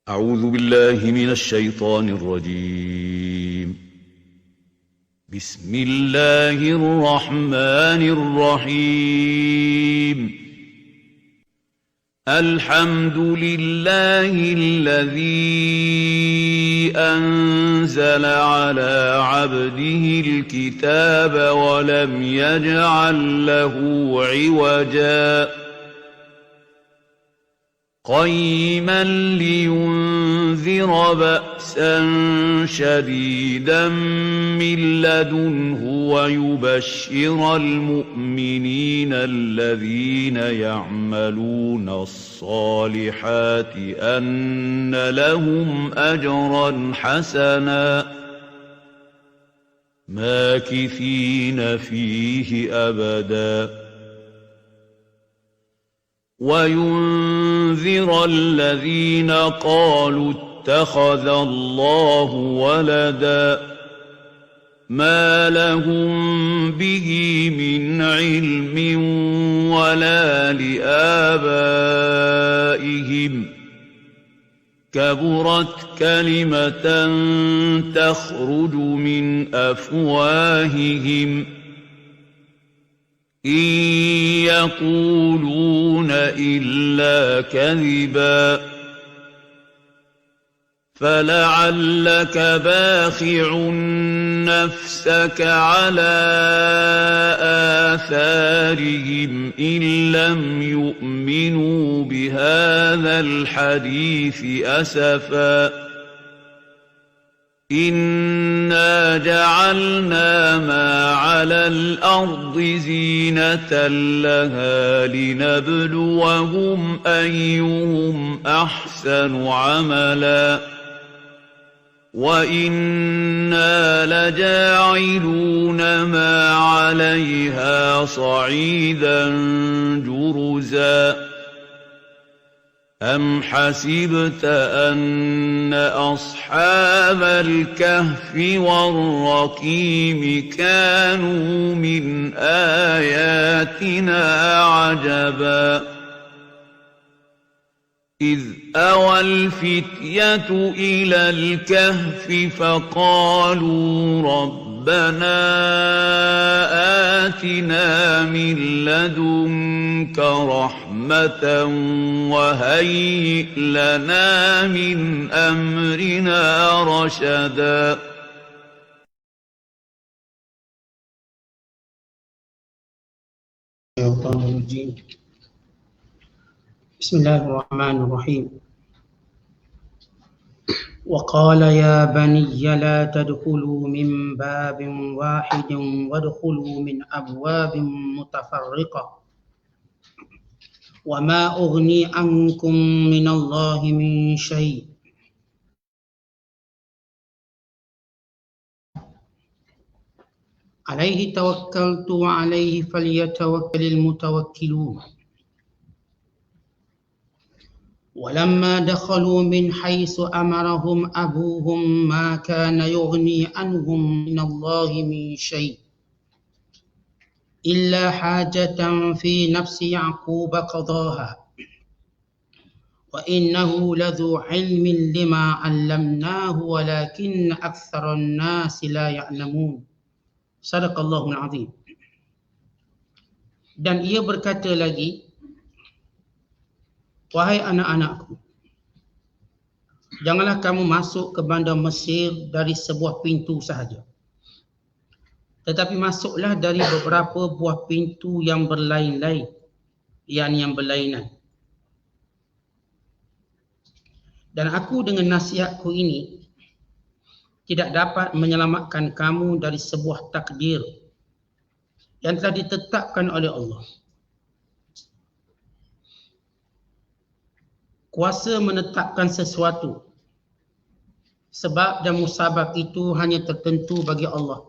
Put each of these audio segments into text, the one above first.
أعوذ بالله من الشيطان الرجيم. بسم الله الرحمن الرحيم. الحمد لله الذي أنزل على عبده الكتاب ولم يجعل له عوجا قيما لينذر بأسا شديدا من لدنه ويبشر المؤمنين الذين يعملون الصالحات أن لهم أجرا حسنا ماكثين فيه أبدا وينذر الذين قالوا اتخذ الله ولدا ما لهم به من علم ولا لآبائهم كبرت كلمة تخرج من أفواههم إن يقولون إلا كذبا فلعلك باخع نفسك على آثارهم إن لم يؤمنوا بهذا الحديث أسفا إنا جعلنا ما على الأرض زينة لها لنبلوهم أيهم أحسن عملا وإنا لجاعلون ما عليها صعيدا جرزا أم حسبت أن أصحاب الكهف والرقيم كانوا من آياتنا عجبا إذ أوى الفتية إلى الكهف فقالوا ربنا آتنا من لدنك رحمة وهيئ لنا من أمرنا رشدا بسم الله الرحمن الرحيم وقال يا بني لا تدخلوا من باب واحد وادخلوا من أبواب متفرقة وما أغني عنكم من الله من شيء عليه توكلت وعليه فليتوكل المتوكلون ولما دخلوا من حيث أمرهم أبوهم ما كان يغني عنهم من الله من شيء إلا حاجة في نفس يعقوب قضاها وإنه لذو علم لما علمناه ولكن أكثر الناس لا يعلمون صدق الله العظيم. Dan ia berkata lagi, wahai anak-anakku, janganlah kamu masuk ke bandar Mesir dari sebuah pintu sahaja, tetapi masuklah dari beberapa buah pintu yang berlain-lain, yang berlainan. Dan aku dengan nasihatku ini tidak dapat menyelamatkan kamu dari sebuah takdir yang telah ditetapkan oleh Allah. Kuasa menetapkan sesuatu, sebab dan musabab itu hanya tertentu bagi Allah.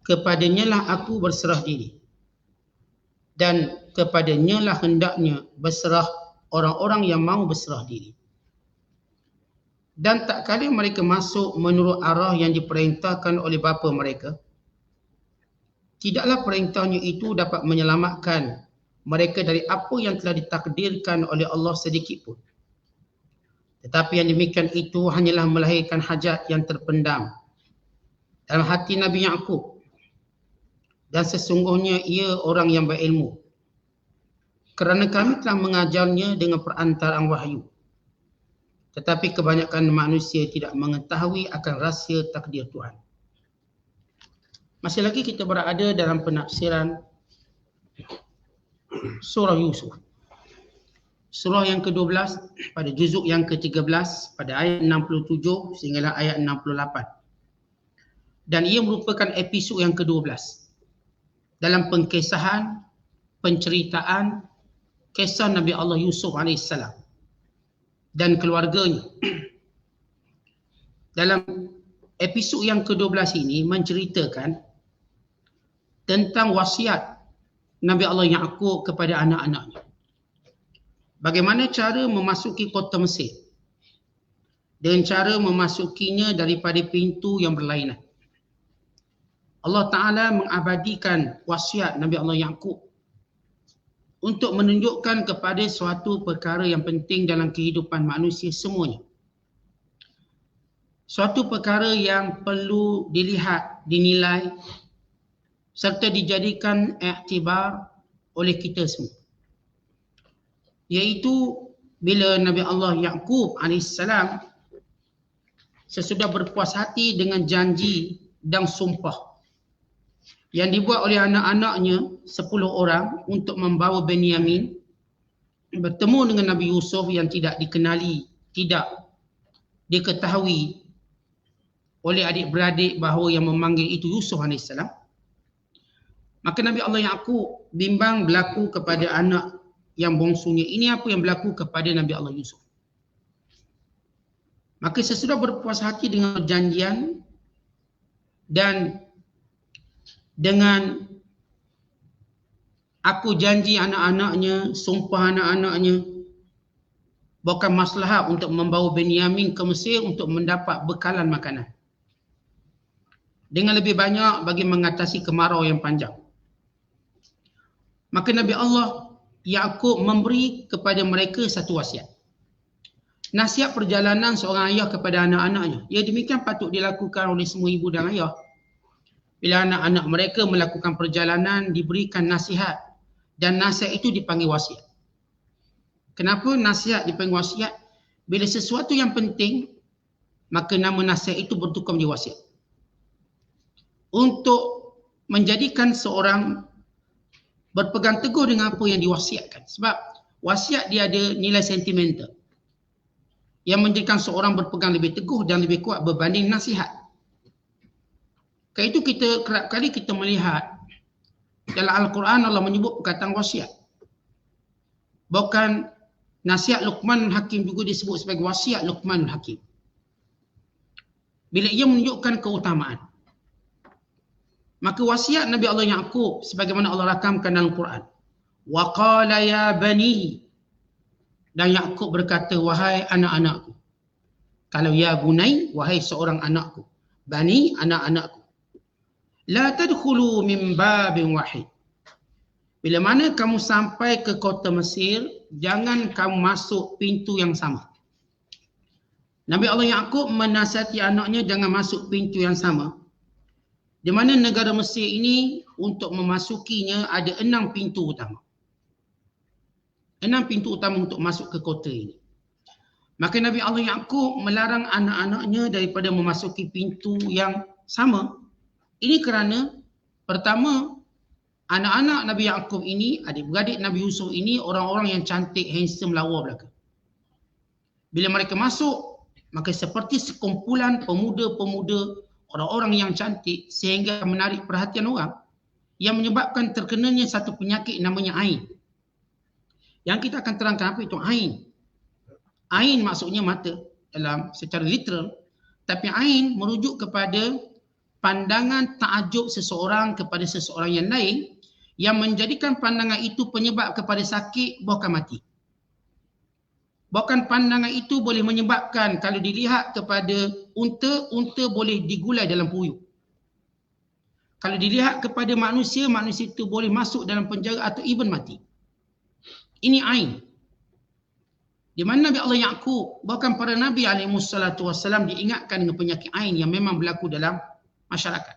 Kepadanya lah aku berserah diri, dan kepadanya lah hendaknya berserah orang-orang yang mahu berserah diri. Dan tak kala mereka masuk menurut arah yang diperintahkan oleh bapa mereka, tidaklah perintahnya itu dapat menyelamatkan mereka dari apa yang telah ditakdirkan oleh Allah sedikit pun. Tetapi yang demikian itu hanyalah melahirkan hajat yang terpendam dalam hati Nabi Yaqub, dan sesungguhnya ia orang yang berilmu, kerana kami telah mengajarnya dengan perantaraan wahyu. Tetapi kebanyakan manusia tidak mengetahui akan rahsia takdir Tuhan. Masih lagi kita berada dalam penafsiran surah Yusuf. Surah yang ke-12 pada juzuk yang ke-13 pada ayat 67 sehinggalah ayat 68. Dan ia merupakan episod yang ke-12 dalam pengkisahan, penceritaan kisah Nabi Allah Yusuf AS dan keluarganya. Dalam episod yang ke-12 ini menceritakan tentang wasiat Nabi Allah Yaqub kepada anak-anaknya. Bagaimana cara memasuki kota Mesir dengan cara memasukinya daripada pintu yang berlainan. Allah Ta'ala mengabadikan wasiat Nabi Allah Yaqub untuk menunjukkan kepada suatu perkara yang penting dalam kehidupan manusia semuanya. Suatu perkara yang perlu dilihat, dinilai serta dijadikan iktibar oleh kita semua. Iaitu bila Nabi Allah Yaqub AS sesudah berpuas hati dengan janji dan sumpah yang dibuat oleh anak-anaknya 10 orang untuk membawa Benyamin bertemu dengan Nabi Yusuf yang tidak dikenali, tidak diketahui oleh adik-beradik bahawa yang memanggil itu Yusuf AS. Maka Nabi Allah Yaqub bimbang berlaku kepada anak yang bongsunya. Ini apa yang berlaku kepada Nabi Allah Yusuf. Maka sesudah berpuas hati dengan perjanjian dan dengan aku janji anak-anaknya, sumpah anak-anaknya, bukan maslahat untuk membawa Benyamin ke Mesir untuk mendapat bekalan makanan. Dengan lebih banyak bagi mengatasi kemarau yang panjang. Maka Nabi Allah Yaqub memberi kepada mereka satu wasiat. Nasihat perjalanan seorang ayah kepada anak-anaknya. Ya, demikian patut dilakukan oleh semua ibu dan ayah. Bila anak-anak mereka melakukan perjalanan, diberikan nasihat. Dan nasihat itu dipanggil wasiat. Kenapa nasihat dipanggil wasiat? Bila sesuatu yang penting, maka nama nasihat itu bertukar menjadi wasiat. Untuk menjadikan seorang berpegang teguh dengan apa yang diwasiatkan. Sebab wasiat dia ada nilai sentimental yang menjadikan seorang berpegang lebih teguh dan lebih kuat berbanding nasihat. Kerana itu kita kerap kali kita melihat dalam Al-Quran Allah menyebut perkataan wasiat. Bahkan nasihat Luqmanul Hakim juga disebut sebagai wasiat Luqmanul Hakim. Bila ia menunjukkan keutamaan. Maka wasiat Nabi Allah Yaqub sebagaimana Allah rakamkan dalam Quran. Wa qala ya bani. Dan Yaqub berkata, wahai anak-anakku. Kalau ya bunai, wahai seorang anakku. Bani, anak-anakku. La tadkhulu min babin wahid. Bila mana kamu sampai ke kota Mesir, jangan kamu masuk pintu yang sama. Nabi Allah Yaqub menasihati anaknya jangan masuk pintu yang sama. Di mana negara Mesir ini untuk memasukinya ada 6 pintu utama. 6 pintu utama untuk masuk ke kota ini. Maka Nabi Allah Yaqub melarang anak-anaknya daripada memasuki pintu yang sama. Ini kerana pertama, anak-anak Nabi Yaqub ini, adik-beradik Nabi Yusuf ini orang-orang yang cantik, handsome, lawa belaka. Bila mereka masuk, maka seperti sekumpulan pemuda-pemuda, orang-orang yang cantik sehingga menarik perhatian orang yang menyebabkan terkenanya satu penyakit namanya ain. Yang kita akan terangkan apa itu ain. Ain maksudnya mata dalam secara literal, tapi ain merujuk kepada pandangan takjub seseorang kepada seseorang yang lain yang menjadikan pandangan itu penyebab kepada sakit bahkan mati. Bahkan pandangan itu boleh menyebabkan kalau dilihat kepada unta, unta boleh digulai dalam puyuh. Kalau dilihat kepada manusia, manusia itu boleh masuk dalam penjara atau even mati. Ini ain. Di mana Nabi Allah Yaqub, bahkan para Nabi SAW diingatkan dengan penyakit ain yang memang berlaku dalam masyarakat.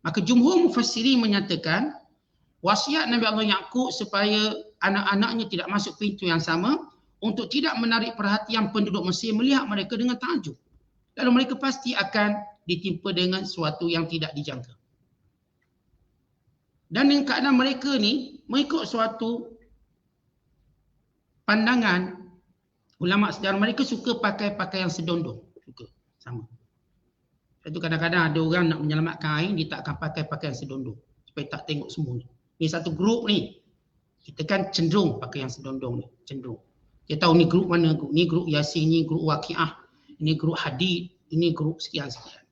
Maka jumhur mufassirin menyatakan wasiat Nabi Allah Yaqub supaya anak-anaknya tidak masuk pintu yang sama untuk tidak menarik perhatian penduduk Mesir melihat mereka dengan takjub. Lalu mereka pasti akan ditimpa dengan sesuatu yang tidak dijangka. Dan dengan keadaan mereka ni mengikut suatu pandangan ulama sejarah, mereka suka pakai pakaian sedondong, suka sama. Itu kadang-kadang ada orang nak menyelamatkan air, dia tak akan pakai pakaian sedondong supaya tak tengok semua ni. Ni satu grup ni, kita kan cenderung pakai yang sedondong ni, cenderung. Dia tahu ni grup mana, ni grup Yasin, ni grup Waqiah, ini grup Hadid, ini grup sekian-sekian.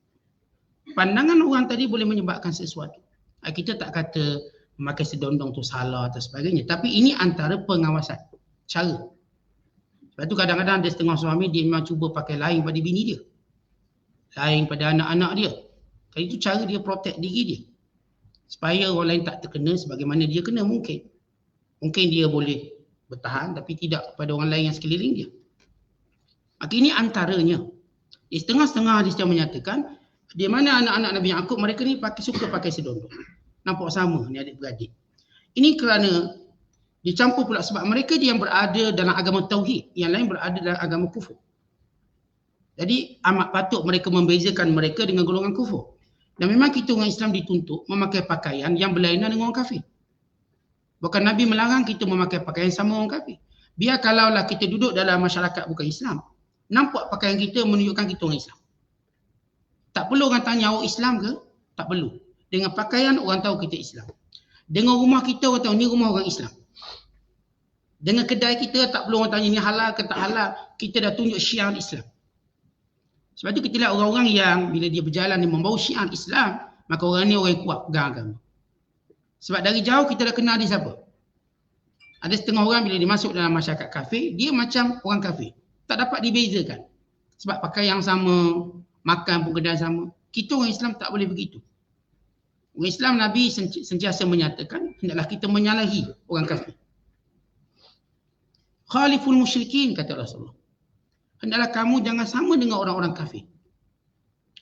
Pandangan orang tadi boleh menyebabkan sesuatu. Kita tak kata memakai sedondong tu salah atau sebagainya, tapi ini antara pengawasan, cara. Sebab tu kadang-kadang ada setengah suami dia memang cuba pakai lain pada bini dia, lain pada anak-anak dia. Jadi itu cara dia protect diri dia, supaya orang lain tak terkena sebagaimana dia kena. Mungkin dia boleh bertahan tapi tidak kepada orang lain yang sekeliling dia. Maka ini antaranya. Di setengah-setengah hadis yang menyatakan di mana anak-anak Nabi Yaqub mereka ni suka pakai sedondong. Nampak sama ni adik-beradik. Ini kerana dicampur pula sebab mereka yang berada dalam agama tauhid, yang lain berada dalam agama kufur. Jadi amat patut mereka membezakan mereka dengan golongan kufur. Dan memang kita orang Islam dituntut memakai pakaian yang berlainan dengan orang kafir. Bukan Nabi melarang kita memakai pakaian sama orang kafir. Biar kalaulah kita duduk dalam masyarakat bukan Islam, nampak pakaian kita menunjukkan kita orang Islam. Tak perlu orang tanya awak Islam ke? Tak perlu. Dengan pakaian orang tahu kita Islam. Dengan rumah kita orang tahu ni rumah orang Islam. Dengan kedai kita tak perlu orang tanya ni halal ke tak halal. Kita dah tunjuk syiar Islam. Sebab tu kita lihat orang-orang yang bila dia berjalan dia membawa syiar Islam, maka orang ni orang yang kuat pegang agama. Sebab dari jauh kita dah kenal dia siapa. Ada setengah orang bila dia masuk dalam masyarakat kafir, dia macam orang kafir. Tak dapat dibezakan. Sebab pakai yang sama, makan pun kedai sama. Kita orang Islam tak boleh begitu. Orang Islam, Nabi sentiasa menyatakan hendaklah kita menyalahi orang kafir. Khaliful musyrikin, kata Rasulullah. Hendaklah kamu jangan sama dengan orang-orang kafir.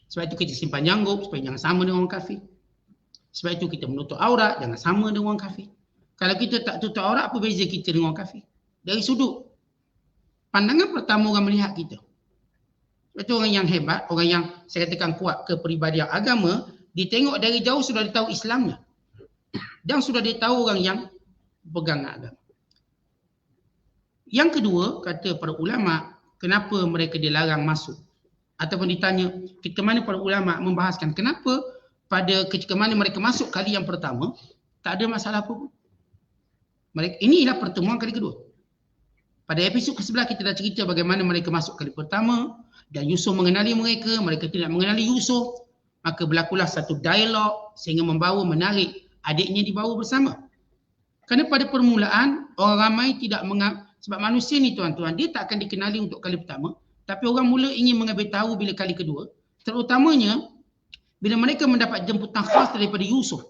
Sebab itu kita simpan janggut supaya jangan sama dengan orang kafir. Sebab itu kita menutup aurat, jangan sama dengan orang kafir. Kalau kita tak tutup aurat, apa beza kita dengan orang kafir? Dari sudut pandangan pertama orang melihat kita. Sebab itu orang yang hebat, orang yang saya katakan kuat kepribadian agama, ditengok dari jauh sudah dia tahu Islamnya. Dan sudah dia tahu orang yang pegang agama. Yang kedua, kata para ulama, kenapa mereka dilarang masuk? Ataupun ditanya, ketika mana para ulama membahaskan kenapa pada ketika mana mereka masuk kali yang pertama, tak ada masalah apa pun. Inilah pertemuan kali kedua. Pada episod ke-11 kita dah cerita bagaimana mereka masuk kali pertama dan Yusuf mengenali mereka, mereka tidak mengenali Yusuf. Maka berlakulah satu dialog sehingga menarik adiknya dibawa bersama. Kerana pada permulaan orang ramai tidak sebab manusia ni tuan-tuan, dia tak akan dikenali untuk kali pertama, tapi orang mula ingin mengambil tahu bila kali kedua, terutamanya bila mereka mendapat jemputan khas daripada Yusuf.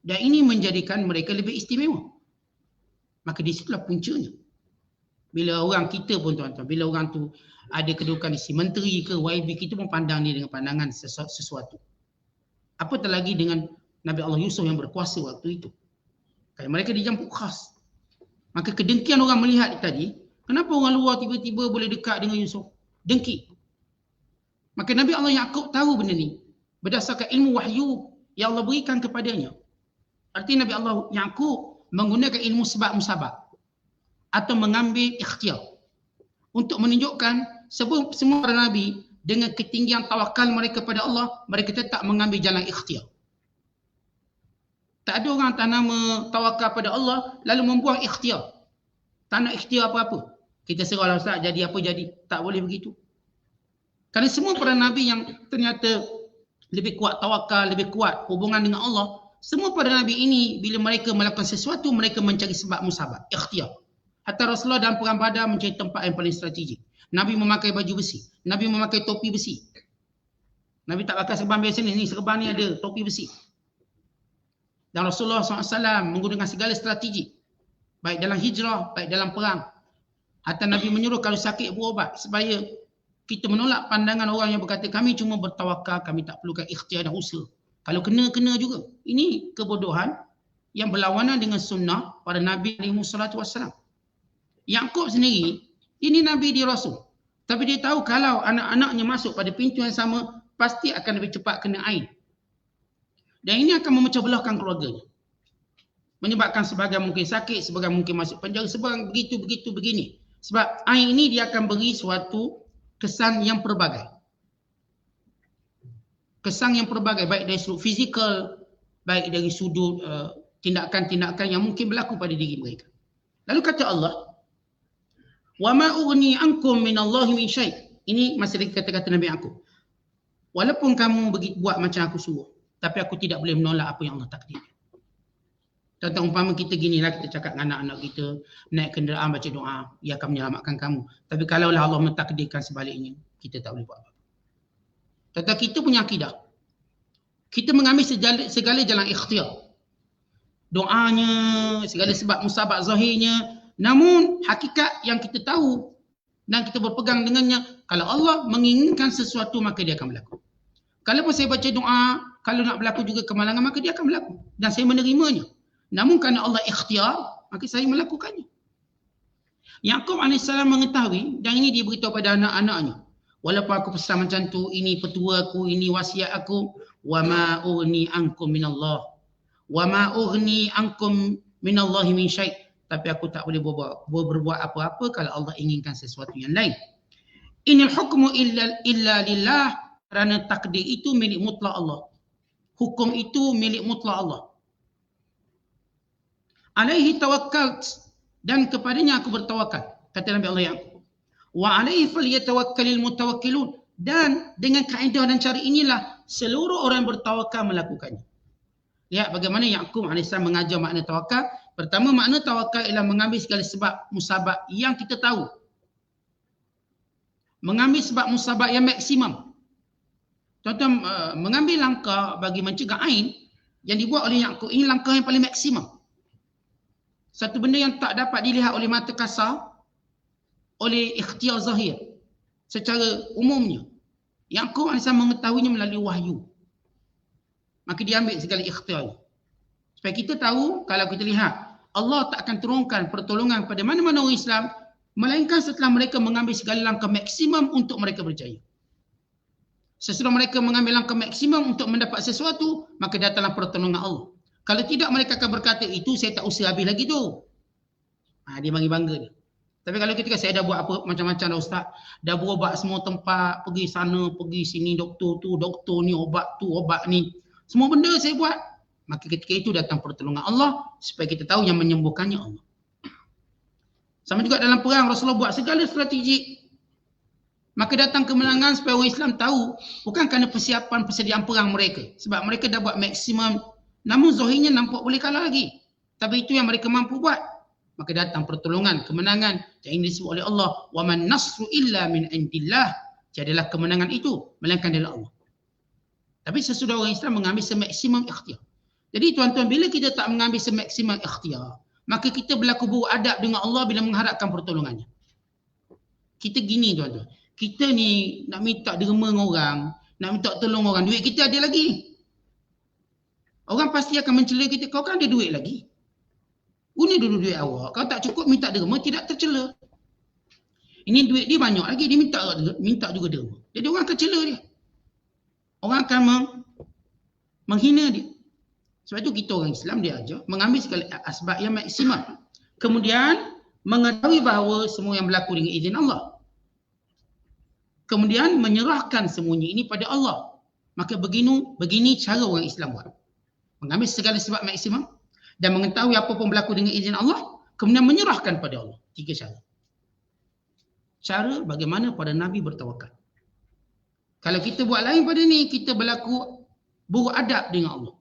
Dan ini menjadikan mereka lebih istimewa. Maka di situlah puncanya. Bila orang kita pun tuan-tuan, bila orang tu ada kedudukan isi menteri ke YB, kita pun pandang dia dengan pandangan sesuatu. Apatah lagi dengan Nabi Allah Yusuf yang berkuasa waktu itu. Kalau mereka dijemput khas. Maka kedengkian orang melihat tadi, kenapa orang luar tiba-tiba boleh dekat dengan Yusuf? Dengki. Maka Nabi Allah Yaqub tahu benda ni. Berdasarkan ilmu wahyu yang Allah berikan kepadanya. Artinya Nabi Allah Yaqub menggunakan ilmu sebab musabab. Atau mengambil ikhtiar. Untuk menunjukkan semua para Nabi dengan ketinggian tawakal mereka pada Allah, mereka tetap mengambil jalan ikhtiar. Tak ada orang tak nama tawakal pada Allah lalu membuang ikhtiar. Tak nak ikhtiar apa-apa. Kita serahlah Ustaz, jadi apa jadi. Tak boleh begitu. Kerana semua para Nabi yang ternyata lebih kuat tawakal, lebih kuat hubungan dengan Allah, semua para Nabi ini bila mereka melakukan sesuatu, mereka mencari sebab musabab, ikhtiar. Hatta Rasulullah dalam perang Badar mencari tempat yang paling strategik. Nabi memakai baju besi. Nabi memakai topi besi. Nabi tak pakai serban biasa ni. Serban ni ada topi besi. Dan Rasulullah SAW menggunakan segala strategi. Baik dalam hijrah, baik dalam perang. Hatta Nabi menyuruh kalau sakit berubat supaya kita menolak pandangan orang yang berkata kami cuma bertawakal, kami tak perlukan ikhtiar dan usaha. Kalau kena juga. Ini kebodohan yang berlawanan dengan sunnah para Nabi SAW. Yaqub sendiri, ini Nabi dia Rasul. Tapi dia tahu kalau anak-anaknya masuk pada pintu yang sama, pasti akan lebih cepat kena ain. Dan ini akan memecah belahkan keluarganya. Menyebabkan sebahagian mungkin sakit, sebahagian mungkin masuk penjara, sebahagian begitu begini. Sebab ain ini dia akan beri suatu kesan yang pelbagai. Kesan yang pelbagai, baik dari sudut fizikal, baik dari sudut tindakan-tindakan yang mungkin berlaku pada diri mereka. Lalu kata Allah, wa ma ughni ankum minallahi min syai'. Ini masih lagi kata-kata Nabi aku. Walaupun kamu buat macam aku suruh, tapi aku tidak boleh menolak apa yang Allah takdirkan. Contoh umpama kita ginilah, kita cakap dengan anak-anak kita, naik kenderaan baca doa, ia akan menyelamatkan kamu. Tapi kalaulah Allah mentakdirkan sebaliknya, kita tak boleh buat apa-apa. Contoh kita punya akidah. Kita mengambil segala jalan ikhtiar. Doanya, segala sebab musabab zahirnya. Namun hakikat yang kita tahu dan kita berpegang dengannya, kalau Allah menginginkan sesuatu maka dia akan berlaku. Kalau pun saya baca doa, kalau nak berlaku juga kemalangan maka dia akan berlaku. Dan saya menerimanya. Namun kerana Allah ikhtiar, maka saya melakukannya. Yaqub AS mengetahui, dan ini dia beritahu pada anak-anaknya. Walaupun aku pesan macam tu, ini petua aku, ini wasiat aku. Wa ma ughni ankum minallah. Wa ma ughni ankum minallahi min syai'. Tapi aku tak boleh berbuat apa-apa kalau Allah inginkan sesuatu yang lain. Inil hukmu illa lillah. Kerana takdir itu milik mutlak Allah. Hukum itu milik mutlak Allah. Alaihi tawakkalt, dan kepadanya aku bertawakal, kata Nabi Allah Yaqub. Wa alaihi falyatawakkalul mutawakkilun, dan dengan kaedah dan cara inilah seluruh orang bertawakal melakukannya. Lihat bagaimana Yaqub AS mengajar makna tawakal. Pertama, makna tawakal ialah mengambil segala sebab musabab yang kita tahu. Mengambil sebab musabab yang maksimum. Contoh, mengambil langkah bagi mencegah ain yang dibuat oleh Yaqub, ini langkah yang paling maksimum. Satu benda yang tak dapat dilihat oleh mata kasar, oleh ikhtiar zahir secara umumnya. Yaqub AS mengetahuinya melalui wahyu. Maka dia ambil segala ikhtiar. Supaya kita tahu, kalau kita lihat, Allah tak akan turunkan pertolongan pada mana-mana orang Islam, melainkan setelah mereka mengambil segala langkah maksimum untuk mereka berjaya. Sesudah mereka mengambil langkah maksimum untuk mendapat sesuatu, maka datanglah pertolongan Allah. Kalau tidak, mereka akan berkata, itu saya tak usah habis lagi tu. Dia bangga dia. Tapi kalau kita kata, saya dah buat apa macam-macam dah Ustaz. Dah berubat semua tempat, pergi sana, pergi sini, doktor tu, doktor ni, obat tu, obat ni. Semua benda saya buat. Maka ketika itu datang pertolongan Allah, supaya kita tahu yang menyembuhkannya Allah. Sama juga dalam perang, Rasulullah buat segala strategi. Maka datang kemenangan supaya orang Islam tahu, bukan kerana persiapan persediaan perang mereka. Sebab mereka dah buat maksimum. Namun zahirnya nampak boleh kalah lagi. Tapi itu yang mereka mampu buat. Maka datang pertolongan, kemenangan yang disebut oleh Allah. Wa man nasru illa min indillah. Tiadalah kemenangan itu melainkan dari Allah. Tapi sesudah orang Islam mengambil semaksimum ikhtiar. Jadi tuan-tuan, bila kita tak mengambil semaksimum ikhtiar, maka kita berlaku buruk adab dengan Allah bila mengharapkan pertolongannya. Kita gini tuan-tuan. Kita ni nak minta derma dengan orang, nak minta tolong orang, duit kita ada lagi. Orang pasti akan mencela kita, kau kan ada duit lagi. Guna dulu duit awak. Kalau tak cukup minta derma, tidak tercela. Ini duit dia banyak lagi, dia minta juga derma. Jadi orang akan cela dia. Orang akan menghina dia. Sebab itu kita orang Islam dia ajar mengambil segala asbab yang maksimum. Kemudian mengetahui bahawa semua yang berlaku dengan izin Allah. Kemudian menyerahkan semuanya ini pada Allah. Maka begini cara orang Islam buat. Mengambil segala sebab maksimum dan mengetahui apa pun berlaku dengan izin Allah, kemudian menyerahkan pada Allah. 3 cara. Cara bagaimana para Nabi bertawakal. Kalau kita buat lain pada ni, kita berlaku buruk adab dengan Allah.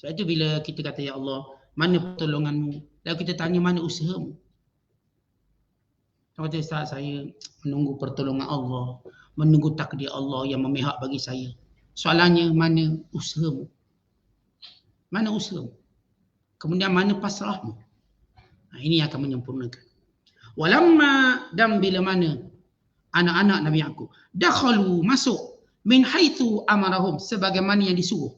Sebab itu bila kita kata, ya Allah, mana pertolonganmu? Lalu kita tanya, mana usahamu? Kata Ustaz, saya menunggu pertolongan Allah, menunggu takdir Allah yang memihak bagi saya. Soalannya, mana usahamu? Mana usahamu? Kemudian mana pasrahmu? Ini akan menyempurnakan. Walamma, dan bila mana anak-anak Nabi Yaqub dakhalu, masuk, min haitsu amarahum, sebagaimana yang disuruh.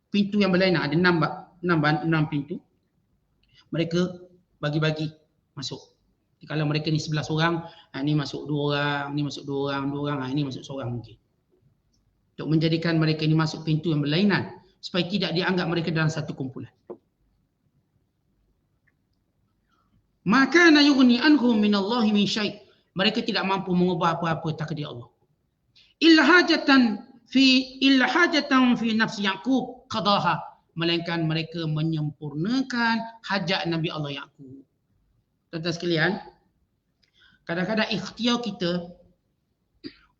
Pintu yang berlainan, ada 6 pintu. Mereka bagi-bagi masuk. Kalau mereka ni 11 orang, ni masuk 2 orang, ni masuk 2 orang, 2 orang, ni masuk seorang mungkin. Untuk menjadikan mereka ni masuk pintu yang berlainan supaya tidak dianggap mereka dalam satu kumpulan. Maka na yughni anhum minallahi min syai'. Mereka tidak mampu mengubah apa-apa takdir Allah. Illa hajatan fi nafsi Yaqub qadaha, melainkan mereka menyempurnakan hajat Nabi Allah Yaqub. Tuan-tuan sekalian, kadang-kadang ikhtiar kita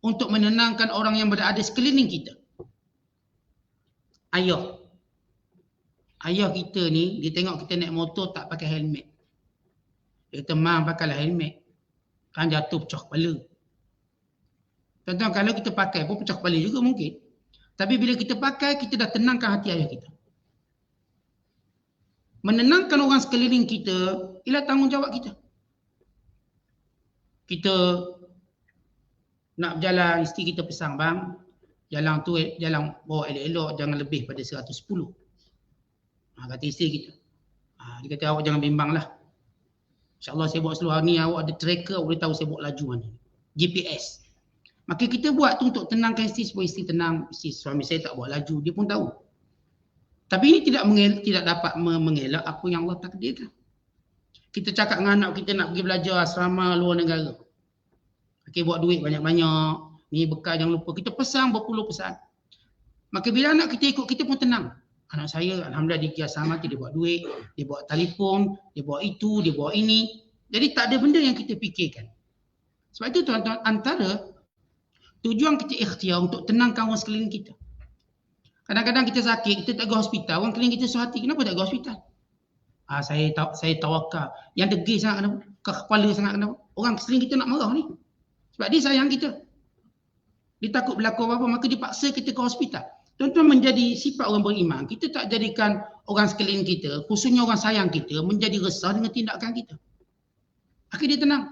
untuk menenangkan orang yang berada sekeliling kita. Ayah kita ni, dia tengok kita naik motor tak pakai helmet. Dia kata, "Mak, pakailah helmet. Kan jatuh pecah kepala." Tuan-tuan, kalau kita pakai pun pecah kepala juga mungkin. Tapi bila kita pakai, kita dah tenangkan hati ayah kita. Menenangkan orang sekeliling kita ialah tanggungjawab kita. Kita nak berjalan, isteri kita pesan, "Bang, jalan tu jalan bawa elok-elok, jangan lebih pada 110. Kata isteri kita. Dia kata, "Awak jangan bimbang lah. InsyaAllah saya buat seluar ni, awak ada tracker, awak boleh tahu saya buat laju mana. GPS." Maka kita buat tu untuk tenangkan isteri, supaya isteri tenang. Isteri, suami saya tak buat laju, dia pun tahu. Tapi ini tidak dapat mengelak apa yang Allah takdirkan. Kita cakap dengan anak kita nak pergi belajar asrama luar negara. Okey, buat duit banyak-banyak. Ni bekal jangan lupa. Kita pesan berpuluh pesan. Maka bila anak kita ikut, kita pun tenang. Anak saya, alhamdulillah, dia pergi asrama, dia buat duit, dia buat telefon, dia buat itu, dia buat ini. Jadi tak ada benda yang kita fikirkan. Sebab itu tuan-tuan, antara tujuan kita ikhtiar untuk tenangkan orang sekeliling kita. Kadang-kadang kita sakit, kita tak pergi hospital, orang keliling kita suruh hati, kenapa tak pergi hospital? Saya tawakal. Yang degil sangat kenapa? Kepala sangat kenapa? Orang sekeliling kita nak marah ni. Sebab dia sayang kita. Dia takut berlaku apa-apa, maka dia paksa kita ke hospital. Tuan-tuan, menjadi sifat orang beriman, kita tak jadikan orang sekeliling kita, khususnya orang sayang kita, menjadi resah dengan tindakan kita. Akhirnya dia tenang.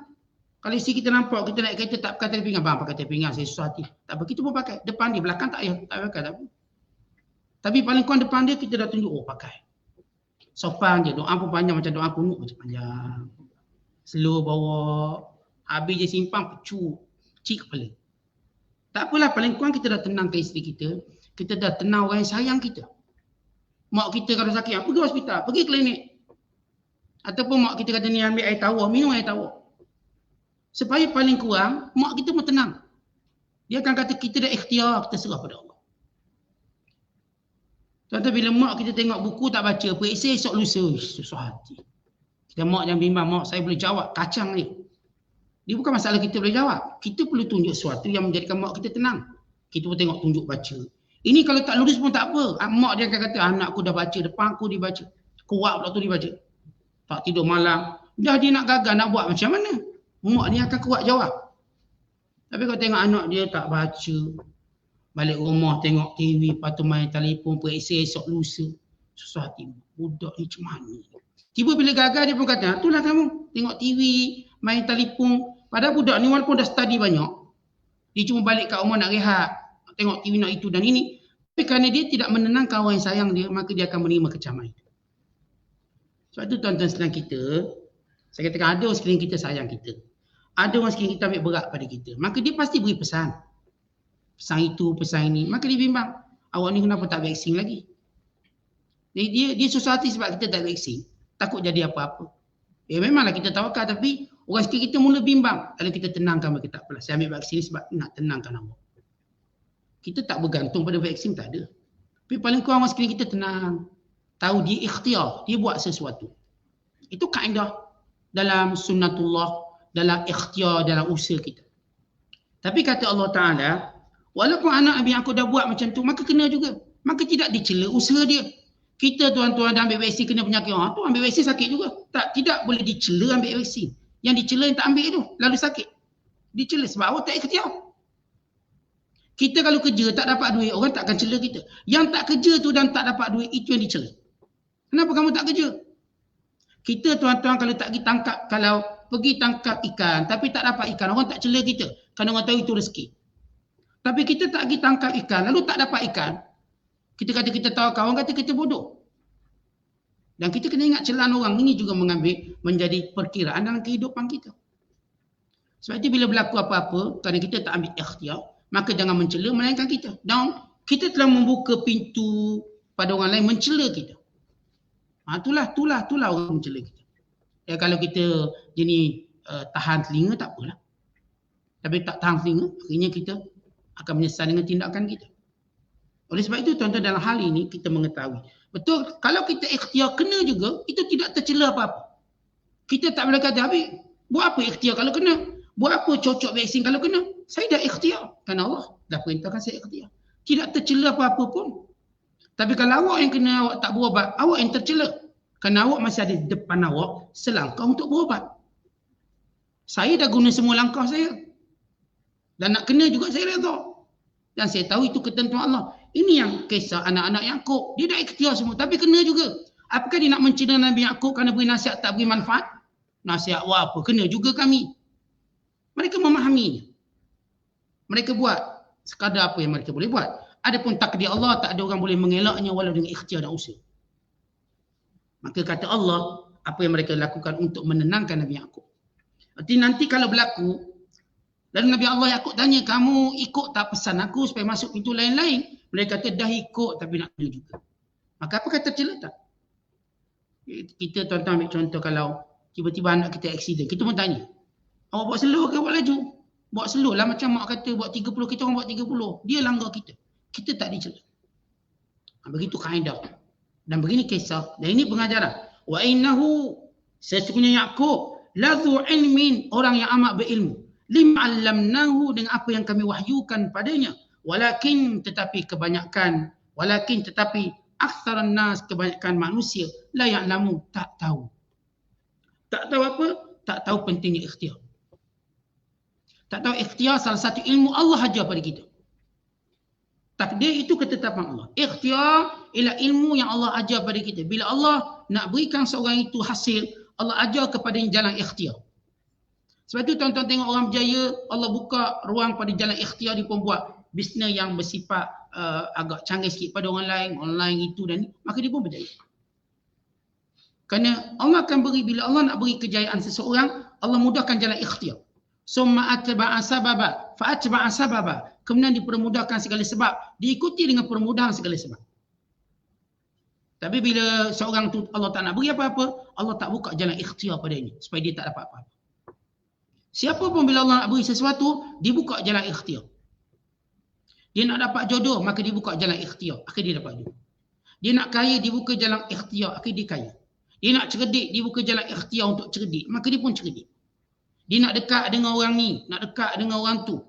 Kalau isteri kita nampak kita naik kereta tak pakai tali pinggang, "Bang, pakai tali pinggang, saya susah hati." Tak apa, kita pun pakai. Depan dia, belakang tak payah pakai, tak apa. Tapi paling kurang depan dia, kita dah tunjuk, pakai. Sopan je, doa pun panjang macam doa kunut macam panjang. Slow bawa, habis je simpan, pecik kepala. Tak apalah, paling kurang kita dah tenangkan isteri kita. Kita dah tenang orang yang sayang kita. Mak kita kalau sakit, pergi hospital, pergi klinik. Ataupun mak kita kata ni ambil air tawar, minum air tawar. Supaya paling kurang, mak kita pun tenang. Dia akan kata kita dah ikhtiar, kita serah pada Allah. Tuan-tuan, bila mak kita tengok buku tak baca, periksa esok lusa, susah hati. Kita, "Mak jangan bimbang, mak saya boleh jawab, kacang ni." Dia bukan masalah kita boleh jawab. Kita perlu tunjuk sesuatu yang menjadikan mak kita tenang. Kita pun tengok tunjuk baca. Ini kalau tak lurus pun tak apa. Mak dia akan kata, "Anakku dah baca, depan aku dia baca. Kuat pula tu dia baca. Tak tidur malam." Dah dia nak gagal, nak buat macam mana? Mak dia akan kuat jawab. Tapi kalau tengok anak dia tak baca, balik rumah tengok TV, lepas tu main telefon, periksa esok lusa, susah hati. Budak ni macam mana? Tiba bila gagal dia pun kata, "Itulah kamu, tengok TV, main telefon." Padahal budak ni walaupun dah study banyak, dia cuma balik kat rumah nak rehat, nak tengok TV, nak itu dan ini. Tapi kerana dia tidak menenangkan orang yang sayang dia, maka dia akan menerima kecaman itu. Sebab itu tuan-tuan sekalian kita, saya katakan ada orang sekeliling kita sayang kita. Ada orang sekeliling kita ambil berat pada kita. Maka dia pasti beri pesan. Pesan itu, pesan ini. Maka dia bimbang, "Awak ni kenapa tak vaksin lagi?" Dia susah hati sebab kita tak vaksin. Takut jadi apa-apa. Memanglah kita tawakal, tapi orang sekeliling kita mula bimbang. Kalau kita tenangkan mereka, tak apalah, saya ambil vaksin sebab nak tenangkan awak. Kita tak bergantung pada vaksin, tak ada. Tapi paling kurang orang sekeliling kita tenang. Tahu dia ikhtiar, dia buat sesuatu. Itu kaedah dalam sunnatullah, dalam ikhtiar, dalam usaha kita. Tapi kata Allah Ta'ala, walaupun anak Nabi Yaqub dah buat macam tu, maka kena juga. Maka tidak dicela usaha dia. Kita tuan-tuan dah ambil vaksin kena penyakit, tu ambil vaksin sakit juga. Tidak boleh dicela ambil vaksin. Yang dicela yang tak ambil tu, lalu sakit. Dicela sebab awak tak ikhtiar. Kita kalau kerja tak dapat duit, orang tak akan cela kita. Yang tak kerja tu dan tak dapat duit, itu yang dicela. Kenapa kamu tak kerja? Kita tuan-tuan kalau tak pergi tangkap, kalau pergi tangkap ikan tapi tak dapat ikan, orang tak cela kita kerana orang tahu itu rezeki. Tapi kita tak pergi tangkap ikan lalu tak dapat ikan, kita kata kita tahu, kawan kata kita bodoh. Dan kita kena ingat celaan orang ini juga menjadi perkiraan dalam kehidupan kita. Sebab itu bila berlaku apa-apa kerana kita tak ambil ikhtiar, maka jangan mencela melainkan kita. Dan kita telah membuka pintu pada orang lain mencela kita. Itulah orang mencela kita. Ya, kalau kita jenis tahan telinga tak apalah. Tapi tak tahan telinga, akhirnya kita akan menyesal dengan tindakan kita. Oleh sebab itu tuan-tuan, dalam hal ini kita mengetahui betul kalau kita ikhtiar kena juga, itu tidak tercela apa-apa. Kita tak boleh kata, habis buat apa ikhtiar kalau kena? Buat apa cocok vaksin kalau kena? Saya dah ikhtiar kerana Allah dah perintahkan saya ikhtiar. Tidak tercela apa-apa pun. Tapi kalau awak yang kena, awak tak berubat, awak yang tercela. Kerana awak masih ada di depan awak selangkah untuk berubat. Saya dah guna semua langkah saya. Dan nak kena juga saya redha. Dan saya tahu itu ketentuan Allah. Ini yang kisah anak-anak Yaqub. Dia dah ikhtiar semua tapi kena juga. Apakah dia nak mencela Nabi Yaqub kerana beri nasihat tak beri manfaat? Nasihat apa? Kena juga kami. Mereka memahaminya. Mereka buat sekadar apa yang mereka boleh buat. Adapun takdir Allah, tak ada orang boleh mengelaknya walau dengan ikhtiar dan usaha. Maka kata Allah, apa yang mereka lakukan untuk menenangkan Nabi Yaqub. Nanti kalau berlaku, lalu Nabi Allah Yaqub tanya, kamu ikut tak pesan aku supaya masuk pintu lain-lain? Mereka kata dah ikut tapi nak kena juga. Maka apa kata tercela tak? Kita tuan-tuan ambil contoh, kalau tiba-tiba anak kita aksiden, kita pun tanya, awak buat slow ke buat laju? Buat slow lah, macam mak kata buat 30, kita orang buat 30. Dia langgar kita. Kita tak dicela. Begitu kaedah. Dan begini kisah. Dan ini pengajaran. Wa innahu, sesungguhnya Yaqub, ladzu ilmin, orang yang amat berilmu. Lima 'allamnahu, dengan apa yang kami wahyukan padanya. Walakin tetapi aktsaran nas, kebanyakan manusia, la ya'lamu, tak tahu. Tak tahu apa? Tak tahu pentingnya ikhtiar. Tak tahu ikhtiar salah satu ilmu Allah ajar pada kita. Takdir itu ketetapan Allah. Ikhtiar ialah ilmu yang Allah ajar pada kita. Bila Allah nak berikan seorang itu hasil, Allah ajar kepada jalan ikhtiar. Sebab itu tuan-tuan tengok orang berjaya, Allah buka ruang pada jalan ikhtiar, dia pun buat bisnes yang bersifat agak canggih sikit pada orang lain, online itu dan ni, maka dia pun berjaya. Kerana Allah akan beri, bila Allah nak beri kejayaan seseorang, Allah mudahkan jalan ikhtiar. Summa atba'a sababa, fa atba'a sababa. Kemudian dipermudahkan segala sebab, diikuti dengan permudahan segala sebab. Tapi bila seorang tu Allah tak nak beri apa-apa, Allah tak buka jalan ikhtiar pada ini supaya dia tak dapat apa-apa. Siapa pun bila Allah nak beri sesuatu, dibuka jalan ikhtiar. Dia nak dapat jodoh, maka dibuka jalan ikhtiar, akhir dia dapat jodoh. Dia nak kaya, dibuka jalan ikhtiar, akhir dia kaya. Dia nak cerdik, dibuka jalan ikhtiar untuk cerdik, maka dia pun cerdik. Dia nak dekat dengan orang ni, nak dekat dengan orang tu,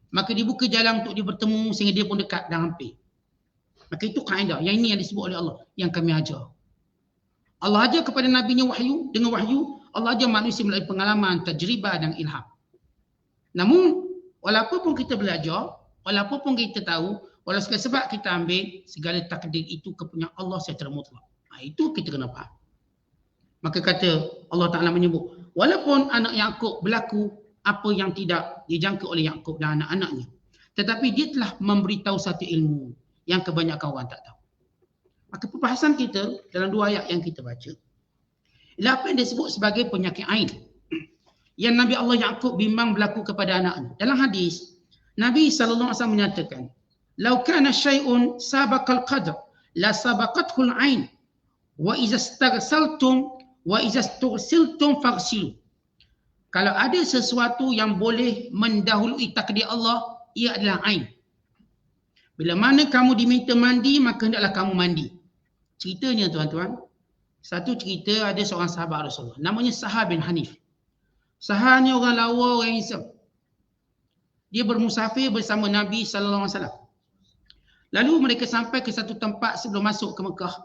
maka dibuka jalan untuk dia bertemu sehingga dia pun dekat dan hampir. Maka itu kaedah. Yang ini yang disebut oleh Allah, yang kami ajar. Allah ajar kepada Nabi-Nya wahyu, dengan wahyu, Allah ajar manusia melalui pengalaman, tajribah dan ilham. Namun, walaupun kita belajar, walaupun kita tahu, walau sebab kita ambil segala takdir itu kepunyaan Allah secara mutlak. Itu kita kena faham. Maka kata Allah Ta'ala menyebut, walaupun anak Yaqub berlaku apa yang tidak dijangka oleh Yaqub dan anak-anaknya, tetapi dia telah memberitahu satu ilmu yang kebanyakan orang tak tahu. Maka perbahasan kita dalam dua ayat yang kita baca ialah apa yang disebut sebagai penyakit ain yang Nabi Allah Yaqub bimbang berlaku kepada anaknya. Dalam hadis, Nabi SAW menyatakan, "Lau kana syai'un sabaqal qadr la sabaqathul ain wa idza istaghsaltum wa idza istughsiltum faghsilu." Kalau ada sesuatu yang boleh mendahului takdir Allah, ia adalah ain. Bila mana kamu diminta mandi, maka hendaklah kamu mandi. Ceritanya tuan-tuan, satu cerita ada seorang sahabat Rasulullah, namanya Sahal bin Hanif. Sahal ni orang lawa, orang Islam. Dia bermusafir bersama Nabi SAW. Lalu mereka sampai ke satu tempat sebelum masuk ke Mekah.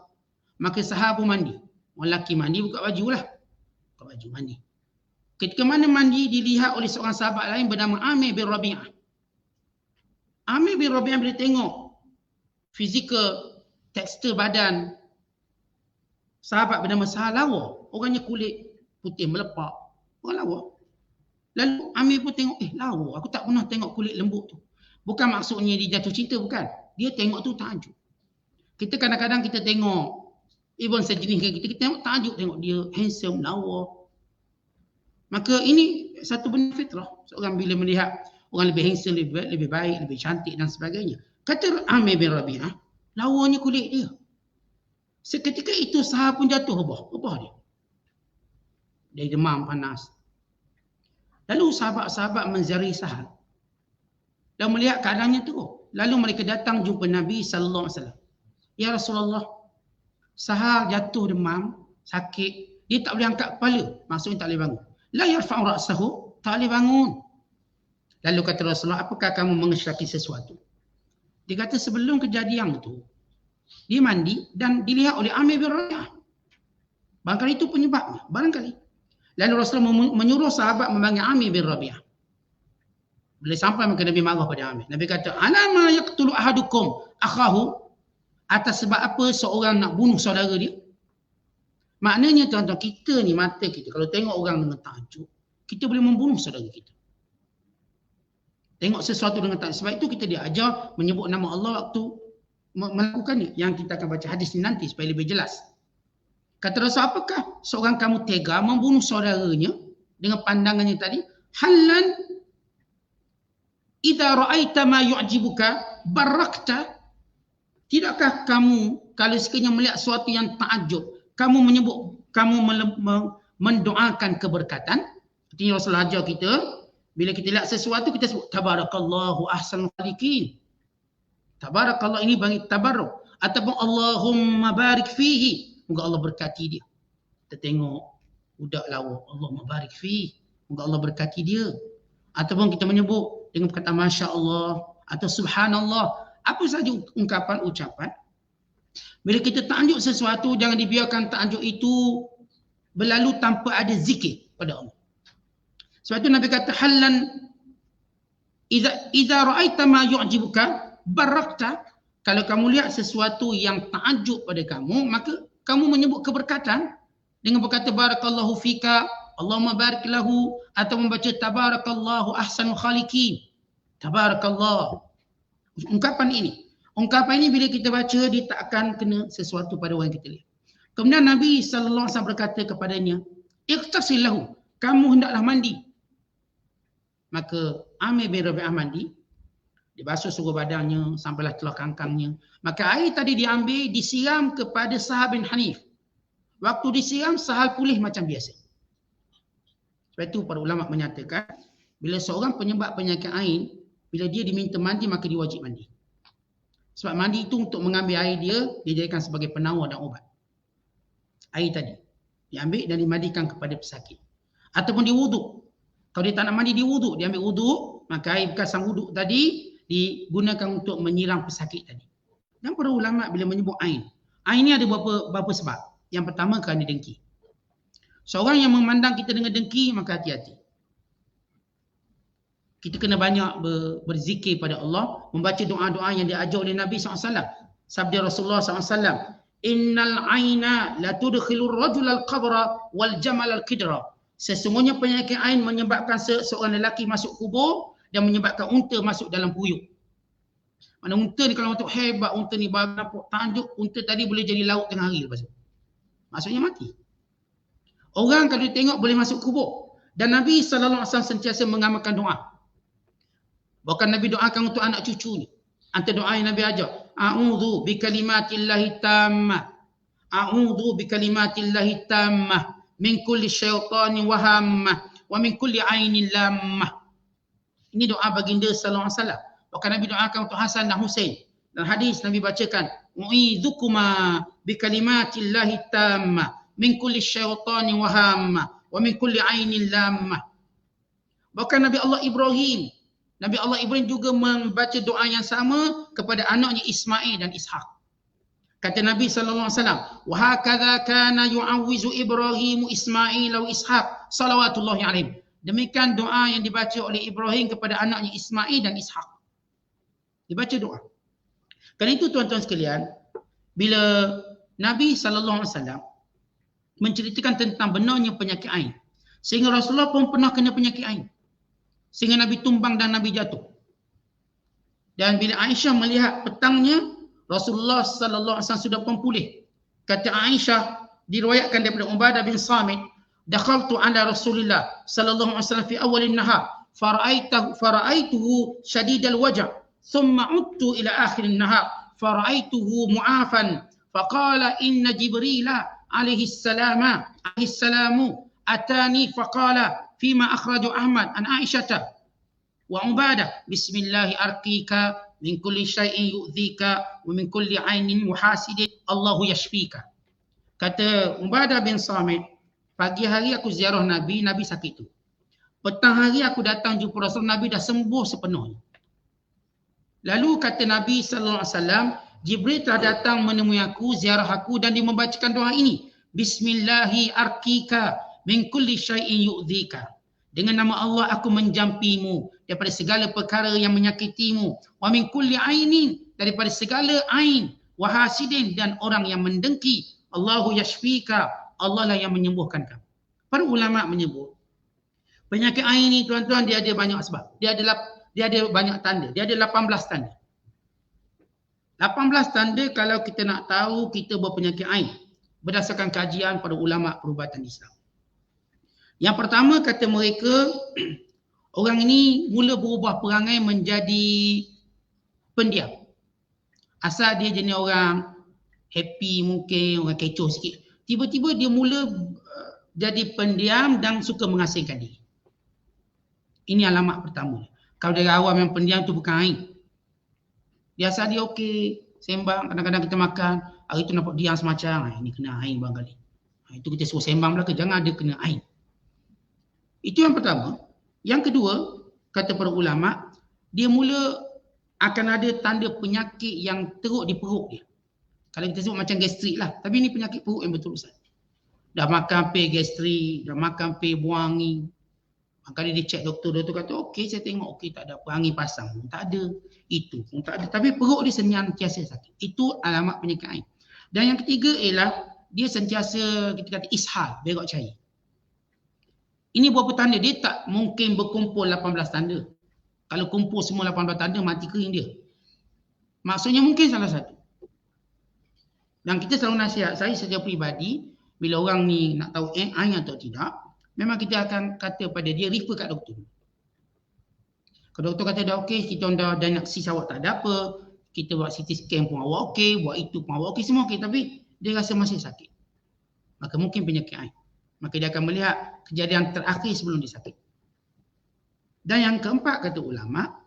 Maka Sahal pun mandi. Orang lelaki mandi, buka baju lah. Buka baju mandi. Ketika mana mandi, dilihat oleh seorang sahabat lain bernama Amir bin Rabi'ah. Amir bin Rabi'ah bila tengok fizikal, tekstur badan sahabat bernama Sahal lawa. Orangnya kulit putih melepak. Orang lawa. Lalu Amir pun tengok, lawa. Aku tak pernah tengok kulit lembut tu. Bukan maksudnya dia jatuh cinta, bukan. Dia tengok tu tajuk. Kita kadang-kadang kita tengok, even sejenis kita tengok tajuk, tengok dia handsome, lawa. Maka ini satu benda fitrah. Seorang bila melihat orang lebih handsome, lebih baik, lebih cantik dan sebagainya. Kata Amir bin Rabi'ah, lawanya kulit dia. Seketika itu Sahal pun jatuh rebah dia. Dia demam panas. Lalu sahabat-sahabat menzari Sahal dan melihat keadaannya tu. Lalu mereka datang jumpa Nabi sallallahu alaihi wasallam. Ya Rasulullah, Sahal jatuh demam, sakit, dia tak boleh angkat kepala, maksudnya tak boleh bangun. La yarfa'u ra'sahu, tak boleh bangun. Lalu kata Rasulullah, apakah kamu mengesyaki sesuatu? Dia kata sebelum kejadian itu, dia mandi dan dilihat oleh Amir bin Rabi'ah. Barangkali itu penyebabnya, barangkali. Lalu Rasulullah menyuruh sahabat memanggil Amir bin Rabi'ah. Bila sampai maka Nabi marah pada Amir. Nabi kata, alama yaqtulu ahadukum akhahu, atas sebab apa seorang nak bunuh saudara dia? Maknanya tuan-tuan, kita ni mata kita kalau tengok orang dengan tajuk, kita boleh membunuh saudara kita. Tengok sesuatu dengan tajuk. Sebab itu kita diajar menyebut nama Allah waktu melakukannya. Yang kita akan baca hadis ni nanti supaya lebih jelas. Kata Rasul, apakah seorang kamu tega membunuh saudaranya dengan pandangannya tadi? Halan idza ra'aita ma yu'jibuka barakta. Tidakkah kamu kalau sekiranya melihat sesuatu yang takjub, kamu mendoakan keberkatan? Artinya Rasul ajar kita, bila kita lihat sesuatu kita sebut tabarakallahu ahsanul khaliqin. Tabarakallah, ini bagi tabarruk. Ataupun Allahumma barik fihi, moga Allah berkati dia. Kita tengok budak lawa, Allahumma barik fihi, moga Allah berkati dia. Ataupun kita menyebut dengan perkataan Masya Allah atau Subhanallah. Apa saja ungkapan ucapan. Bila kita ta'anjuk sesuatu, jangan dibiarkan ta'anjuk itu berlalu tanpa ada zikir pada Allah. Sebab itu Nabi kata, halan idza ra'aita ma yu'jibuka barakta. Kalau kamu lihat sesuatu yang ta'anjuk pada kamu, maka kamu menyebut keberkatan dengan berkata barakallahu fika, Allahumma barik lahu, atau membaca tabarakallahu ahsanul khaliqin. Tabarakallah. Ungkapan ini bila kita baca, dia tak akan kena sesuatu pada orang yang kita lihat. Kemudian Nabi sallallahu alaihi wasallam berkata kepadanya, ightasil lahu, kamu hendaklah mandi. Maka Amir bin Rabi'ah mandi, dibasuh seluruh badannya sampailah celah kangkangnya. Maka air tadi diambil, disiram kepada Sahal bin Hanif. Waktu disiram, Sahal pulih macam biasa. Sebab itu para ulama menyatakan, bila seorang penyebab penyakit ain, bila dia diminta mandi, maka dia wajib mandi. Sebab mandi itu untuk mengambil air dia, dijadikan sebagai penawar dan ubat. Air tadi diambil dan dimandikan kepada pesakit. Ataupun diwuduk. Kalau dia tak nak mandi, diwuduk. Dia ambil wuduk, maka air bekas sang wuduk tadi digunakan untuk menyiram pesakit tadi. Dan para ulama bila menyebut ain, ain ni ada beberapa sebab. Yang pertama, kerana dengki. Seorang yang memandang kita dengan dengki, maka hati-hati. Kita kena banyak berzikir pada Allah, membaca doa-doa yang diajar oleh Nabi SAW. Sabda Rasulullah SAW, innal aina la tudkhilur rajul al-qabra wal jamal al-qidra. Sesungguhnya penyakit ain menyebabkan seorang lelaki masuk kubur dan menyebabkan unta masuk dalam puyuk. Mana unta ni kalau untuk hebat, unta ni nampak tajuk, unta tadi boleh jadi laut tengah hari lepas tu. Maksudnya mati. Orang kalau tengok boleh masuk kubur. Dan Nabi SAW sentiasa mengamalkan doa. Bahkan Nabi doakan untuk anak cucu ni. Antara doa yang Nabi ajar, a'udzu bikalimatillahi tammah. A'udzu bikalimatillahi tammah min kulli syaitani wa hammah wa min kulli ainin lammah. Ini doa baginda sallallahu alaihi wasallam. Bahkan Nabi doakan untuk Hasan dan Husain. Dan hadis Nabi bacakan, u'idzukuma bikalimatillahi tammah min kulli syaitani wa hammah wa min kulli ainin lammah. Bahkan Nabi Allah Ibrahim juga membaca doa yang sama kepada anaknya Ismail dan Ishak. Kata Nabi sallallahu alaihi wasallam, wa hakadha kana yu'awwizu Ibrahim Ismail wa Ishak salawatullahi alaihim. Demikian doa yang dibaca oleh Ibrahim kepada anaknya Ismail dan Ishak. Dibaca doa. Kerana itu tuan-tuan sekalian, bila Nabi sallallahu alaihi wasallam menceritakan tentang benarnya penyakit ain, Sehingga Rasulullah pun pernah kena penyakit ain. Sehingga Nabi tumbang dan Nabi jatuh. Dan bila Aisyah melihat petangnya, Rasulullah sallallahu alaihi wasallam sudah pun pulih. Kata Aisyah, diriwayatkan daripada Ubadah bin Samit, dakhaltu ala Rasulillah sallallahu alaihi wasallam fi awal an-nahar, fara'aituhu shadidal waja', thumma udtu ila akhir an-nahar, fara'aituhu mu'afan, faqala inna Jibrila alaihi salamu atani faqala fima akhraju Ahmad an Aisyata wa Ubadah bismillahi arqika min kulli syai'in yu'dhika wa min kulli 'ainin muhasidin Allahu yashfika. Kata Ubadah bin Samit, pagi hari aku ziarah Nabi, Nabi sakit tu. Petang hari aku datang jumpa Rasul, Nabi dah sembuh sepenuhnya. Lalu kata Nabi sallallahu alaihi wasallam, Jibril telah datang menemui aku, ziarah aku dan dia membacakan doa ini. Bismillahi arqika min kulli syai'in yu'dhika. Dengan nama Allah aku menjampimu daripada segala perkara yang menyakitimu. Wa min kulli ainin, daripada segala ain. Wa hasidin, dan orang yang mendengki. Allahu yashfika, Allah lah yang menyembuhkan kamu. Para ulama menyebut penyakit ain ni tuan-tuan, dia ada banyak sebab. Dia ada banyak tanda. Dia ada 18 tanda. 18 tanda kalau kita nak tahu kita berpenyakit ain berdasarkan kajian para ulama perubatan Islam. Yang pertama, kata mereka, orang ini mula berubah perangai menjadi pendiam. Asal dia jenis orang happy, mungkin orang kecoh sikit. Tiba-tiba dia mula jadi pendiam dan suka mengasingkan diri. Ini alamat pertama. Kalau dari awam yang pendiam tu bukan ain. Biasa dia okey, sembang, kadang-kadang kita makan, hari tu nampak diam semacam, ini kena ain barangkali. Itu kita suruh sembang belaka, jangan ada kena ain. Itu yang pertama. Yang kedua, kata para ulama, dia mula akan ada tanda penyakit yang teruk di perut dia. Kalau kita sebut macam gastrik lah. Tapi ini penyakit perut yang betul-betul. Dah makan pil gastrik, dah makan pil buang angin. Kali dia cek doktor kata, okey, saya tengok okey, tak ada apa, angin pasang pun tak ada, itu pun tak ada. Tapi perut dia senantiasa sakit. Itu alamat penyakit ain. Dan yang ketiga ialah dia sentiasa, kita kata ishal, berak cair. Ini berapa tanda? Dia tak mungkin berkumpul 18 tanda. Kalau kumpul semua 18 tanda, mati kering dia. Maksudnya mungkin salah satu. Dan kita selalu nasihat, saya secara peribadi, bila orang ni nak tahu ain atau tidak, memang kita akan kata pada dia, refer kat doktor. Kalau doktor kata dah okey, kita dah diagnosis awak tak ada apa, kita buat CT scan pun awak okey, buat itu pun awak okey, semua okey, tapi dia rasa masih sakit. Maka mungkin penyakit ain. Maka dia akan melihat kejadian terakhir sebelum dia sakit. Dan yang keempat, kata ulama,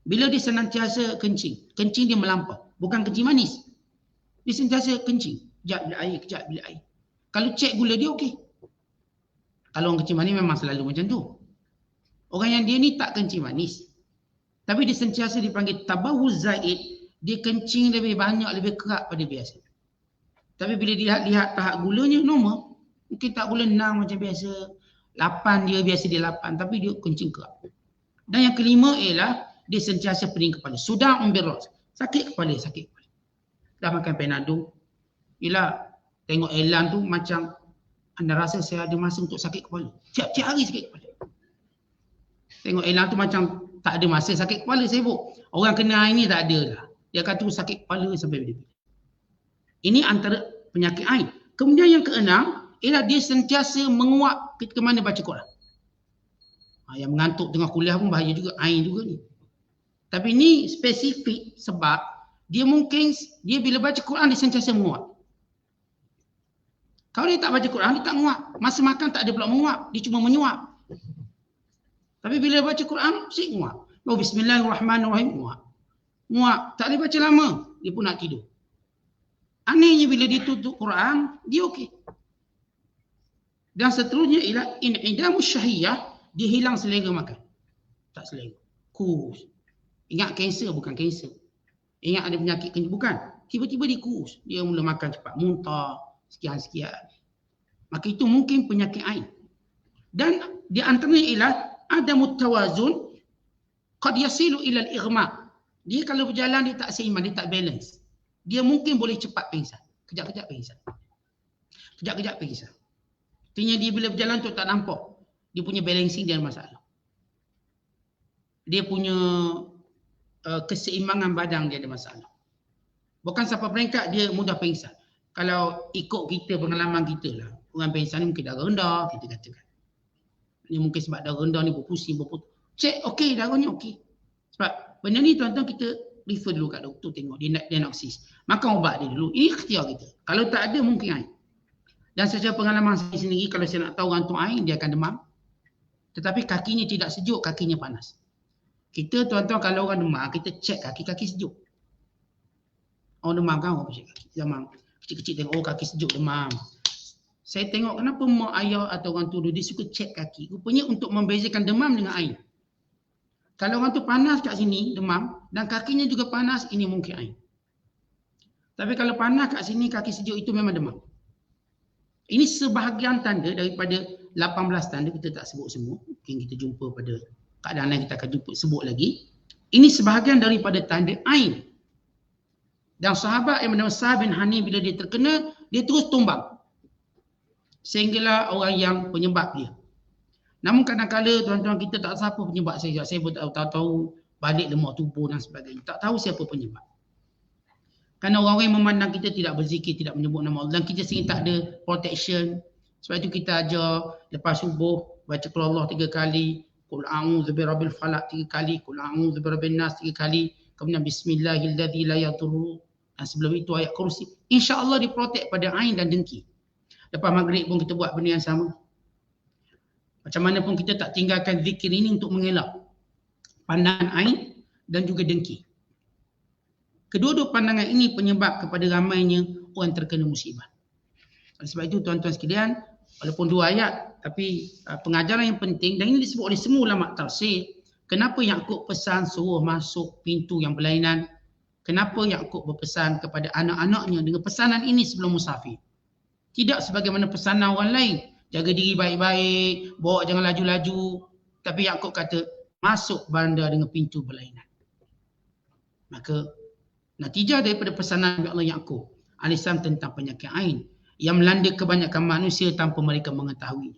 bila dia senantiasa kencing, kencing dia melampau, bukan kencing manis. Dia sentiasa kencing, kejap bila air, kejap bila air. Kalau cek gula dia okey. Kalau orang kencing manis memang selalu macam tu. Orang yang dia ni tak kencing manis, tapi dia sentiasa dipanggil tabawuz zaid, dia kencing lebih banyak, lebih kerap pada biasa. Tapi bila lihat tahap gulanya normal, mungkin tak gula 6 macam biasa, 8 dia biasa dia 8, tapi dia kencing kerap. Dan yang kelima ialah dia sentiasa pening kepala. Sudah umbiras, sakit kepala. Dah makan Panadol, ialah tengok elan tu macam anda rasa saya ada masa untuk sakit kepala. Tiap-tiap hari sakit kepala. Tengok elan tu macam tak ada masa sakit kepala, sibuk. Orang kena ini tak ada lah. Dia akan terus sakit kepala sampai bila-bila. Ini antara penyakit ain. Kemudian yang keenam ialah dia sentiasa menguap ketika mana baca Quran. Yang mengantuk tengah kuliah pun bahaya juga, ain juga ni. Tapi ni spesifik sebab dia mungkin dia bila baca Quran dia sentiasa menguap. Kalau dia tak baca Quran dia tak menguap. Masa makan tak ada pula menguap, dia cuma menyuap. Tapi bila baca Quran mesti menguap. Oh, bismillahirrahmanirrahim, menguap. Tak boleh baca lama, dia pun nak tidur. Anehnya bila dia tutup Quran, dia okey. Dan seterusnya ialah in'idamus syahiyah, dia hilang selera makan. Tak selera. Kurus. Ingat kanser bukan kanser. Ingat ada penyakit kanser bukan. Tiba-tiba dia kurus. Dia mula makan cepat, muntah, sekian-sekian. Maka itu mungkin penyakit ain. Dan di antaranya ialah adamut tawazun qad yasilu ila al-ighma. Dia kalau berjalan dia tak seimbang, dia tak balance. Dia mungkin boleh cepat pingsan. Kejap-kejap pingsan. Kejap-kejap pingsan. Artinya dia bila berjalan tu tak nampak. Dia punya balancing dia ada masalah. Dia punya keseimbangan badan dia ada masalah. Bukan sampai peringkat dia mudah pingsan. Kalau ikut kita, pengalaman kita lah, orang pingsan ni mungkin darah rendah, kita katakan. Ni mungkin sebab darah rendah ni berpusing, berputus. Cek, okey, darahnya okey. Sebab benda ni tuan-tuan kita refer dulu kat doktor, tengok dia nak diagnosis. Makan ubat dia dulu. Ini ikhtiar kita. Kalau tak ada, mungkin air. Dan secara pengalaman saya sendiri, kalau saya nak tahu orang tu air, dia akan demam. Tetapi kakinya tidak sejuk, kakinya panas. Kita tuan-tuan kalau orang demam, kita cek kaki sejuk. Orang demam kan, orang cek kaki. Demam. Kecil-kecil tengok, oh kaki sejuk, demam. Saya tengok kenapa mak ayah atau orang tua dia suka cek kaki. Rupanya untuk membezakan demam dengan air. Kalau orang tu panas kat sini, demam, dan kakinya juga panas, ini mungkin air. Tapi kalau panas kat sini, kaki sejuk, itu memang demam. Ini sebahagian tanda daripada 18 tanda, kita tak sebut semua. Mungkin kita jumpa pada keadaan lain, kita akan jumpa sebut lagi. Ini sebahagian daripada tanda ain. Dan sahabat yang bernama Sa'ad bin Hani bila dia terkena, dia terus tumbang. Sehinggalah orang yang penyebab dia. Namun kadang-kadang tuan-tuan kita tak tahu siapa penyebab saya. Saya pun tak tahu balik lemak tubuh dan sebagainya. Tak tahu siapa penyebab. Kerana orang-orang yang memandang kita tidak berzikir, tidak menyebut nama Allah. Dan kita sendiri tak ada protection. Sebab itu kita ajar lepas subuh, baca qul Allah 3 kali. Qul a'udzu birabbil falaq 3 kali. Qul a'udzu birabbin nas 3 kali. Kemudian bismillahilladzi la yadurru. Dan sebelum itu ayat kursi. InsyaAllah diprotek pada ain dan dengki. Lepas maghrib pun kita buat benda yang sama. Macam mana pun kita tak tinggalkan zikir ini untuk mengelak pandangan ain dan juga dengki. Kedua-dua pandangan ini penyebab kepada ramainya orang terkena musibah. Oleh sebab itu tuan-tuan sekalian, walaupun 2 ayat, tapi pengajaran yang penting, dan ini disebut oleh semua ulama tafsir, kenapa Yaqub pesan suruh masuk pintu yang berlainan? Kenapa Yaqub berpesan kepada anak-anaknya dengan pesanan ini sebelum musafir? Tidak sebagaimana pesanan orang lain, jaga diri baik-baik, bawa jangan laju-laju. Tapi Yaqub kata, masuk bandar dengan pintu berlainan. Maka natijah daripada pesanan Nabi Allah Yaqub alaihissalam tentang penyakit ain yang melanda kebanyakan manusia tanpa mereka mengetahuinya.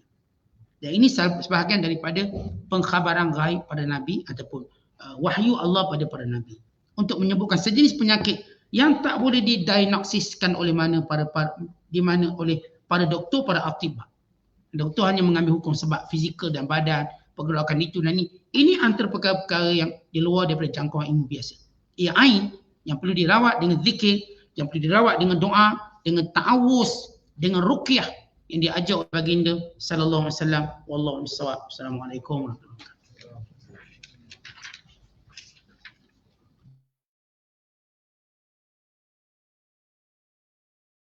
Dan ini sebahagian daripada pengkhabaran ghaib pada Nabi ataupun wahyu Allah pada para Nabi. Untuk menyebutkan sejenis penyakit yang tak boleh didiagnosiskan oleh oleh para doktor, para atibah. Doktor hanya mengambil hukum sebab fizikal dan badan, pergerakan itu dan ini. Ini antara perkara-perkara yang di luar daripada jangkauan ilmu biasa. Ia ain yang perlu dirawat dengan zikir, yang perlu dirawat dengan doa, dengan ta'awuz, dengan ruqyah yang diajar oleh baginda sallallahu alaihi wasallam. Wallahu a'lam. Assalamualaikum warahmatullahi wabarakatuh.